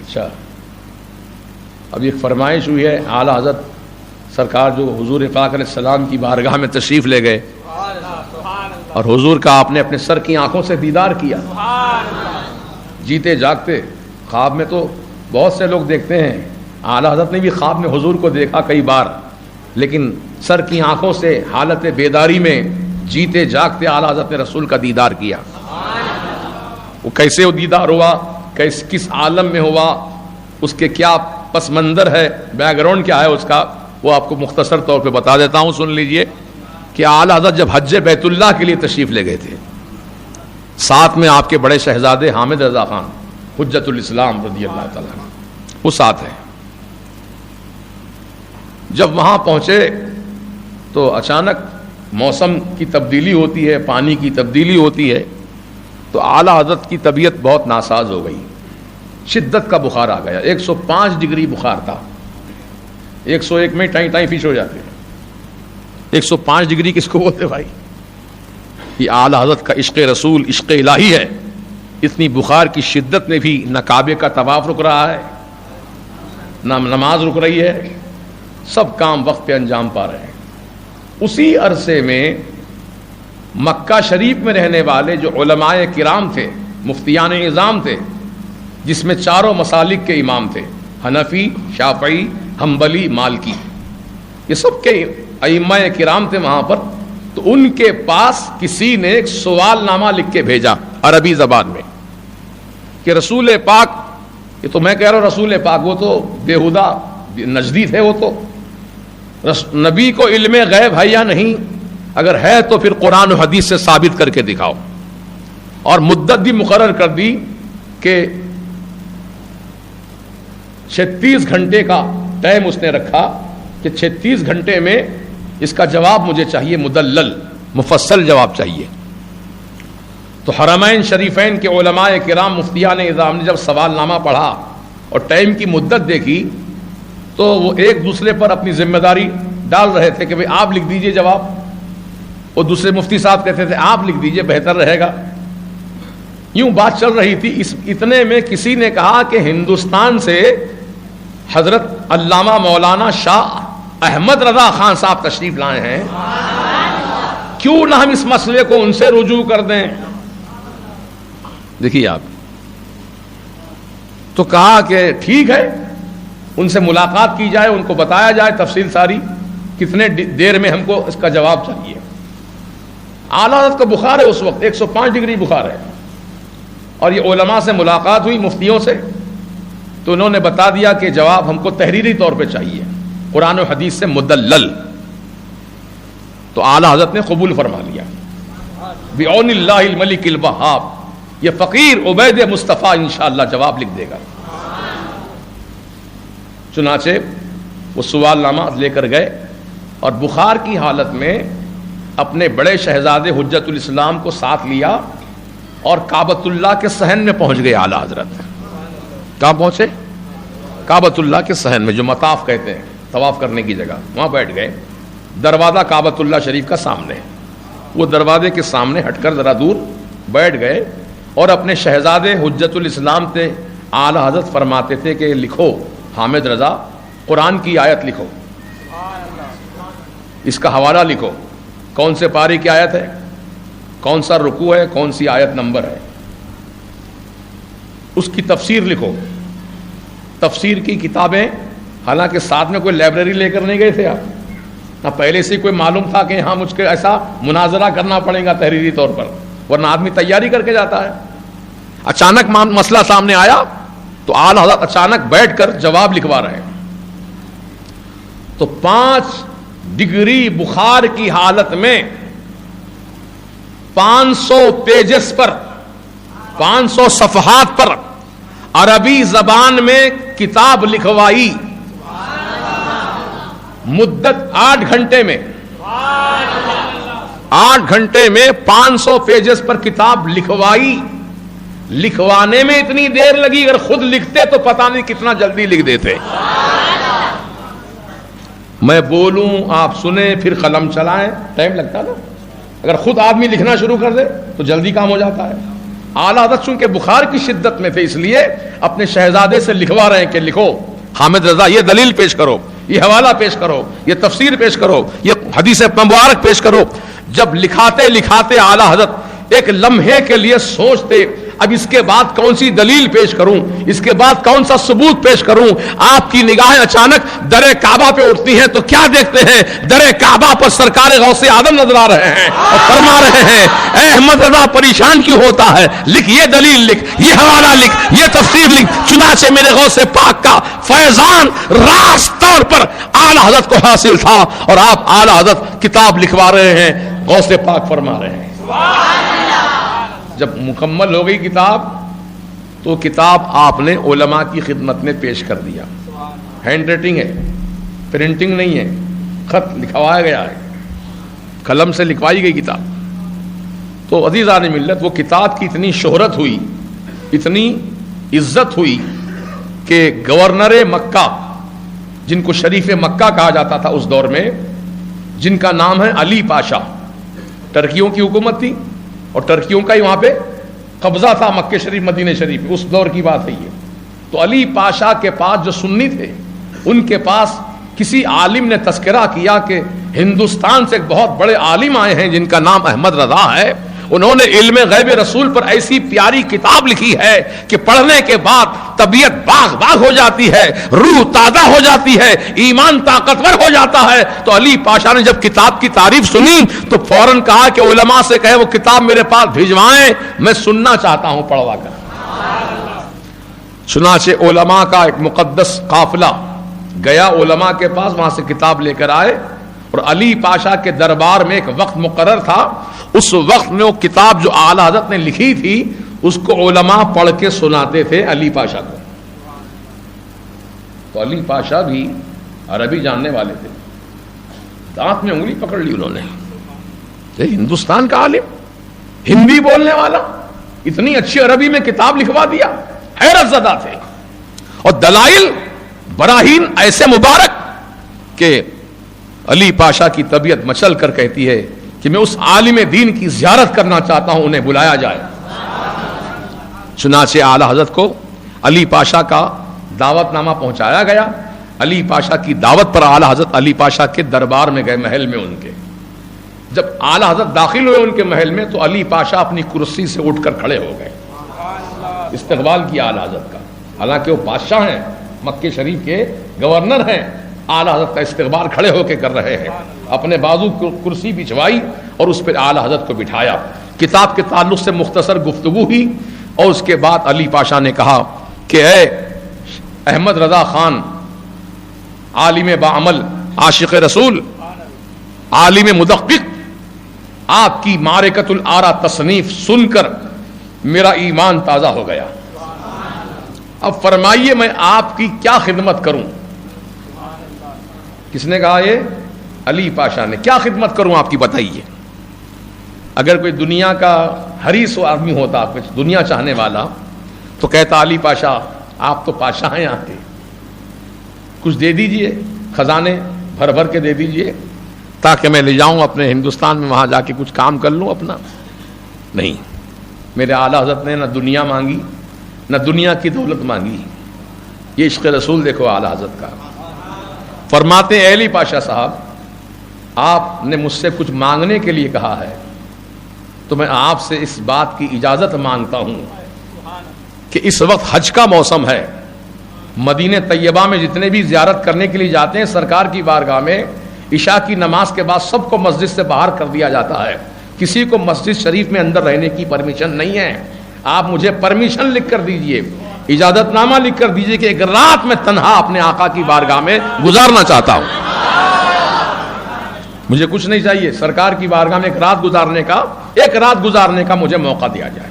اچھا، اب ایک فرمائش ہوئی ہے، اعلیٰ حضرت سرکار جو حضور پاک علیہ السلام کی بارگاہ میں تشریف لے گئے اور حضور کا آپ نے اپنے سر کی آنکھوں سے دیدار کیا، جیتے جاگتے. خواب میں تو بہت سے لوگ دیکھتے ہیں، اعلیٰ حضرت نے بھی خواب میں حضور کو دیکھا کئی بار، لیکن سر کی آنکھوں سے حالت بیداری میں جیتے جاگتے اعلیٰ حضرت نے رسول کا دیدار کیا. وہ کیسے وہ دیدار ہوا، کس عالم میں ہوا، اس کے کیا پس منظر ہے، بیک گراؤنڈ کیا ہے اس کا، وہ آپ کو مختصر طور پہ بتا دیتا ہوں، سن لیجئے. کہ اعلیٰ حضرت جب حج بیت اللہ کے لیے تشریف لے گئے تھے، ساتھ میں آپ کے بڑے شہزادے حامد رضا خان حجت الاسلام رضی اللہ تعالیٰ عنہ وہ ساتھ ہیں. جب وہاں پہنچے تو اچانک موسم کی تبدیلی ہوتی ہے، پانی کی تبدیلی ہوتی ہے، تو اعلیٰ حضرت کی طبیعت بہت ناساز ہو گئی، شدت کا بخار آ گیا. 105 ڈگری بخار تھا. 101 میں ٹائیں ٹائیں فش ہو جاتے ہیں، 105 ڈگری کس کو بولتے بھائی؟ یہ اعلیٰ حضرت کا عشق رسول، عشق الہی ہے. اتنی بخار کی شدت میں بھی نہ کعبے کا طواف رک رہا ہے، نہ نماز رک رہی ہے، سب کام وقت پہ انجام پا رہے ہیں. اسی عرصے میں مکہ شریف میں رہنے والے جو علماء کرام تھے، مفتیان نظام تھے، جس میں چاروں مسالک کے امام تھے، حنفی، شافعی، حنبلی، مالکی، یہ سب کے ائمہ کرام تھے وہاں پر. تو ان کے پاس کسی نے ایک سوال نامہ لکھ کے بھیجا عربی زبان میں کہ رسول پاک، یہ تو میں کہہ رہا ہوں رسول پاک، وہ تو بےہودہ نجدی تھے، وہ تو نبی کو علم غیب ہے یا نہیں؟ اگر ہے تو پھر قرآن و حدیث سے ثابت کر کے دکھاؤ. اور مدت بھی مقرر کر دی کہ 36 گھنٹے کا ٹائم اس نے رکھا کہ 36 گھنٹے میں اس کا جواب مجھے چاہیے، مدلل مفصل جواب چاہیے. تو حرمین شریفین کے علماء کرام مفتیان نظام نے جب سوال نامہ پڑھا اور ٹائم کی مدت دیکھی تو وہ ایک دوسرے پر اپنی ذمہ داری ڈال رہے تھے کہ بھئی آپ لکھ دیجئے جواب. وہ دوسرے مفتی صاحب کہتے تھے آپ لکھ دیجئے بہتر رہے گا. یوں بات چل رہی تھی. اتنے میں کسی نے کہا کہ ہندوستان سے حضرت علامہ مولانا شاہ احمد رضا خان صاحب تشریف لائے ہیں، کیوں نہ ہم اس مسئلے کو ان سے رجوع کر دیں. دیکھیے آپ، تو کہا کہ ٹھیک ہے، ان سے ملاقات کی جائے، ان کو بتایا جائے تفصیل ساری، کتنے دیر میں ہم کو اس کا جواب چاہیے. اعلیٰ حضرت کا بخار ہے اس وقت، 105 ڈگری بخار ہے، اور یہ علماء سے ملاقات ہوئی، مفتیوں سے، تو انہوں نے بتا دیا کہ جواب ہم کو تحریری طور پہ چاہیے، قرآن و حدیث سے مدلل. تو اعلیٰ حضرت نے قبول فرما لیا. بعون اللہ الملک الوہاب، یہ فقیر عبید مصطفیٰ انشاءاللہ جواب لکھ دے گا. چنانچہ وہ سوال نامہ لے کر گئے اور بخار کی حالت میں اپنے بڑے شہزادے حجت الاسلام کو ساتھ لیا اور کعبۃ اللہ کے صحن میں پہنچ گئے. اعلیٰ حضرت کہاں پہنچے؟ کعبۃ اللہ کے صحن میں، جو مطاف کہتے ہیں، طواف کرنے کی جگہ، وہاں بیٹھ گئے. دروازہ کعبۃ اللہ شریف کا سامنے، وہ دروازے کے سامنے ہٹ کر ذرا دور بیٹھ گئے اور اپنے شہزادے حجت الاسلام سے اعلیٰ حضرت فرماتے تھے کہ لکھو حامد رضا، قرآن کی آیت لکھو، اس کا حوالہ لکھو، کون سے پارے کی آیت ہے، کون سا رکوع ہے، کون سی آیت نمبر ہے، اس کی تفسیر لکھو. تفسیر کی کتابیں، حالانکہ ساتھ میں کوئی لائبریری لے کر نہیں گئے تھے آپ، نہ پہلے سے کوئی معلوم تھا کہ ہاں مجھ کو ایسا مناظرہ کرنا پڑے گا تحریری طور پر، ورنہ آدمی تیاری کر کے جاتا ہے. اچانک مسئلہ سامنے آیا تو اعلیٰ حضرت اچانک بیٹھ کر جواب لکھوا رہے ہیں. تو 5 ڈگری بخار کی حالت میں 500 پیجز پر، 500 صفحات پر عربی زبان میں کتاب لکھوائی. مدت 8 گھنٹے میں، 8 گھنٹے میں 500 پیجز پر کتاب لکھوائی. لکھوانے میں اتنی دیر لگی، اگر خود لکھتے تو پتہ نہیں کتنا جلدی لکھ دیتے. میں بولوں آپ سنیں پھر قلم چلائیں، ٹائم لگتا نا. اگر خود آدمی لکھنا شروع کر دے تو جلدی کام ہو جاتا ہے. اعلیٰ حضرت چونکہ بخار کی شدت میں تھے اس لیے اپنے شہزادے سے لکھوا رہے ہیں کہ لکھو حامد رضا یہ دلیل پیش کرو، یہ حوالہ پیش کرو، یہ تفسیر پیش کرو، یہ حدیث مبارک پیش کرو. جب لکھاتے لکھاتے اعلیٰ حضرت ایک لمحے کے لیے سوچتے اب اس کے بعد کون سی دلیل پیش کروں، اس کے بعد کون سا ثبوت پیش کروں. آپ کی نگاہیں اچانک در کعبہ پہ اٹھتی ہیں تو کیا دیکھتے ہیں؟ در کعبہ پر سرکار غوث اعظم نظر آ رہے ہیں اور فرما رہے ہیں اے احمد رضا پریشان کیوں ہوتا ہے، لکھ یہ دلیل، لکھ یہ حوالہ، لکھ یہ تفسیر لکھ. چنانچہ میرے غوث پاک کا فیضان راست طور پر اعلیٰ حضرت کو حاصل تھا اور آپ اعلیٰ حضرت کتاب لکھوا رہے ہیں. غوث پاک فرما رہے ہیں جب مکمل ہو گئی کتاب تو کتاب آپ نے علماء کی خدمت میں پیش کر دیا. ہینڈ رائٹنگ ہے، پرنٹنگ نہیں ہے، خط لکھوایا گیا ہے، قلم سے لکھوائی گئی کتاب. تو عزیزان ملت وہ کتاب کی اتنی شہرت ہوئی، اتنی عزت ہوئی کہ گورنر مکہ جن کو شریف مکہ کہا جاتا تھا اس دور میں، جن کا نام ہے علی پاشا، ٹرکیوں کی حکومت تھی اور ٹرکیوں کا ہی وہاں پہ قبضہ تھا مکہ شریف مدینہ شریف، اس دور کی بات ہے یہ. تو علی پاشا کے پاس جو سنی تھے ان کے پاس کسی عالم نے تذکرہ کیا کہ ہندوستان سے ایک بہت بڑے عالم آئے ہیں جن کا نام احمد رضا ہے، انہوں نے علم غیب رسول پر ایسی پیاری کتاب لکھی ہے کہ پڑھنے کے بعد طبیعت باغ باغ ہو جاتی ہے، روح تازہ ہو جاتی ہے، ایمان طاقتور ہو جاتا ہے. تو علی پاشا نے جب کتاب کی تعریف سنی تو فوراً کہا کہ علماء سے کہے وہ کتاب میرے پاس بھیجوائیں، میں سننا چاہتا ہوں پڑھوا کر. چنانچہ علماء کا ایک مقدس قافلہ گیا علماء کے پاس، وہاں سے کتاب لے کر آئے اور علی پاشا کے دربار میں ایک وقت مقرر تھا، اس وقت میں وہ کتاب جو اعلیٰ حضرت نے لکھی تھی اس کو علماء پڑھ کے سناتے تھے علی پاشا کو. تو علی پاشا بھی عربی جاننے والے تھے، دانت میں انگلی پکڑ لی انہوں نے، ہندوستان کا عالم، ہندی بولنے والا، اتنی اچھی عربی میں کتاب لکھوا دیا. حیرت زدہ تھے اور دلائل براہین ایسے مبارک کہ علی پاشا کی طبیعت مچل کر کہتی ہے کہ میں اس عالم دین کی زیارت کرنا چاہتا ہوں، انہیں بلایا جائے. چنانچہ اعلیٰ حضرت کو علی پاشا کا دعوت نامہ پہنچایا گیا. علی پاشا کی دعوت پر اعلیٰ حضرت علی پاشا کے دربار میں گئے، محل میں ان کے. جب اعلیٰ حضرت داخل ہوئے ان کے محل میں تو علی پاشا اپنی کرسی سے اٹھ کر کھڑے ہو گئے، استقبال کیا اعلیٰ حضرت کا. حالانکہ وہ بادشاہ ہیں، مکہ شریف کے گورنر ہیں، اعلیٰ حضرت کا استقبال کھڑے ہو کے کر رہے ہیں. اپنے بازو کو کرسی بچھوائی اور اس پر اعلیٰ حضرت کو بٹھایا. کتاب کے تعلق سے مختصر گفتگو ہوئی اور اس کے بعد علی پاشا نے کہا کہ اے احمد رضا خان، عالم باعمل، عاشق رسول، عالم مدقق، آپ کی معرکۃ الآرا تصنیف سن کر میرا ایمان تازہ ہو گیا. اب فرمائیے میں آپ کی کیا خدمت کروں. کس نے کہا؟ یہ علی پاشا نے. کیا خدمت کروں آپ کی بتائیے. اگر کوئی دنیا کا حریص و آدمی ہوتا، کچھ دنیا چاہنے والا، تو کہتا علی پاشا آپ تو پاشا ہیں یہاں کے، کچھ دے دیجئے، خزانے بھر بھر کے دے دیجئے تاکہ میں لے جاؤں اپنے ہندوستان میں، وہاں جا کے کچھ کام کر لوں اپنا. نہیں، میرے اعلیٰ حضرت نے نہ دنیا مانگی نہ دنیا کی دولت مانگی. یہ عشق رسول دیکھو اعلیٰ حضرت کا. فرماتے ہیں علی پاشا صاحب، آپ نے مجھ سے کچھ مانگنے کے لیے کہا ہے تو میں آپ سے اس بات کی اجازت مانگتا ہوں کہ اس وقت حج کا موسم ہے. مدینہ طیبہ میں جتنے بھی زیارت کرنے کے لیے جاتے ہیں سرکار کی بارگاہ میں، عشاء کی نماز کے بعد سب کو مسجد سے باہر کر دیا جاتا ہے. کسی کو مسجد شریف میں اندر رہنے کی پرمیشن نہیں ہے. آپ مجھے پرمیشن لکھ کر دیجئے، اجازت نامہ لکھ کر دیجئے کہ ایک رات میں تنہا اپنے آقا کی بارگاہ میں گزارنا چاہتا ہوں. مجھے کچھ نہیں چاہیے، سرکار کی بارگاہ میں ایک رات گزارنے کا مجھے موقع دیا جائے.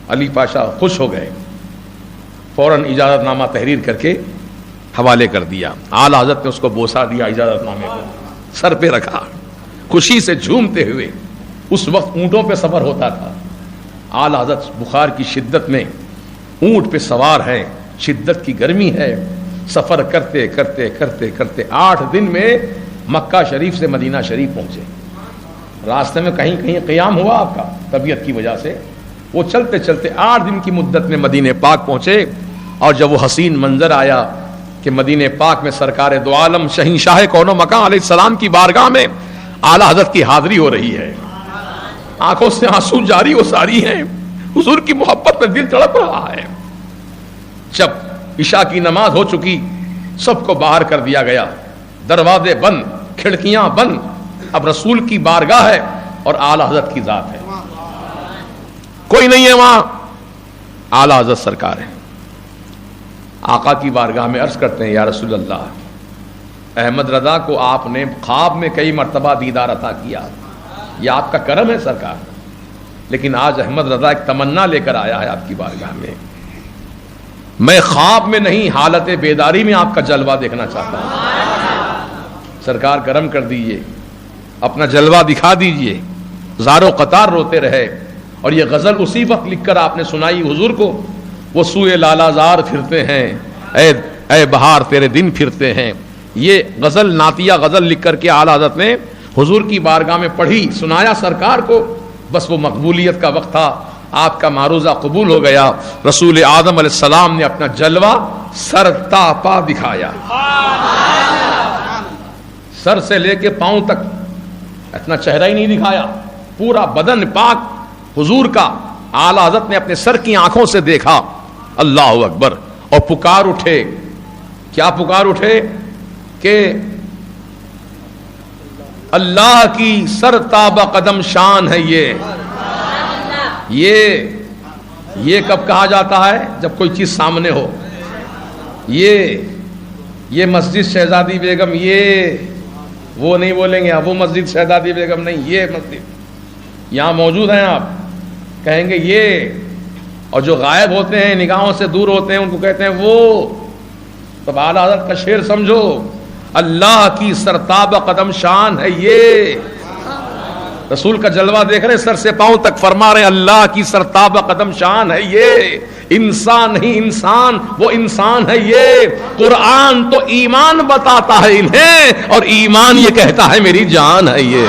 علی پاشا خوش ہو گئے، فوراً اجازت نامہ تحریر کر کے حوالے کر دیا. اعلیٰ حضرت نے اس کو بوسہ دیا، اجازت نامے کو سر پہ رکھا، خوشی سے جھومتے ہوئے. اس وقت اونٹوں پہ سفر ہوتا تھا. اعلیٰ حضرت بخار کی شدت میں اونٹ پہ سوار ہیں، شدت کی گرمی ہے، سفر کرتے کرتے کرتے کرتے 8 دن میں مکہ شریف سے مدینہ شریف پہنچے. راستے میں کہیں کہیں قیام ہوا آپ کا طبیعت کی وجہ سے، وہ چلتے چلتے 8 دن کی مدت میں مدینہ پاک پہنچے، اور جب وہ حسین منظر آیا کہ مدینہ پاک میں سرکار دو عالم شہنشاہ کون و مکان علیہ السلام کی بارگاہ میں اعلی حضرت کی حاضری ہو رہی ہے، آنکھوں سے آنسو جاری و ساری ہیں، حضور کی محبت میں دل تڑپ رہا ہے۔ جب عشاء کی نماز ہو چکی، سب کو باہر کر دیا گیا، دروازے بند، کھڑکیاں بند، اب رسول کی بارگاہ ہے اور اعلی حضرت کی ذات ہے، کوئی نہیں ہے وہاں، اعلی حضرت سرکار ہے۔ آقا کی بارگاہ میں عرض کرتے ہیں یا رسول اللہ، احمد رضا کو آپ نے خواب میں کئی مرتبہ دیدار عطا کیا، یہ آپ کا کرم ہے سرکار، لیکن آج احمد رضا ایک تمنا لے کر آیا ہے آپ کی بارگاہ میں، میں خواب میں نہیں حالت بیداری میں آپ کا جلوہ دیکھنا چاہتا ہوں، سرکار کرم کر دیجئے، اپنا جلوہ دکھا دیجئے۔ زارو قطار روتے رہے، اور یہ غزل اسی وقت لکھ کر آپ نے سنائی حضور کو، وہ سوئے لالا زار پھرتے ہیں، اے بہار تیرے دن پھرتے ہیں، یہ غزل نعتیہ غزل لکھ کر کے اعلی حضرت نے حضور کی بارگاہ میں پڑھی، سنایا سرکار کو، بس وہ مقبولیت کا وقت تھا، آپ کا معروضہ قبول ہو گیا۔ رسول آدم علیہ السلام نے اپنا جلوہ سر تا پا دکھایا، سر سے لے کے پاؤں تک اتنا چہرہ ہی نہیں دکھایا، پورا بدن پاک حضور کا اعلی حضرت نے اپنے سر کی آنکھوں سے دیکھا۔ اللہ اکبر، اور پکار اٹھے، کیا پکار اٹھے کہ اللہ کی سر تابہ قدم شان ہے یہ کب کہا جاتا ہے؟ جب کوئی چیز سامنے ہو۔ یہ مسجد شہزادی بیگم، یہ وہ نہیں بولیں گے آپ، وہ مسجد شہزادی بیگم نہیں، یہ مسجد یہاں موجود ہیں، آپ کہیں گے یہ، اور جو غائب ہوتے ہیں نگاہوں سے دور ہوتے ہیں ان کو کہتے ہیں وہ۔ تب اعلی حضرت کا شعر سمجھو، اللہ کی سرتاب قدم شان ہے یہ، رسول کا جلوہ دیکھ رہے سر سے پاؤں تک، فرما رہے اللہ کی سرتاب قدم شان ہے یہ، انسان نہیں انسان، وہ انسان ہے یہ، قرآن تو ایمان بتاتا ہے انہیں، اور ایمان یہ کہتا ہے میری جان ہے یہ۔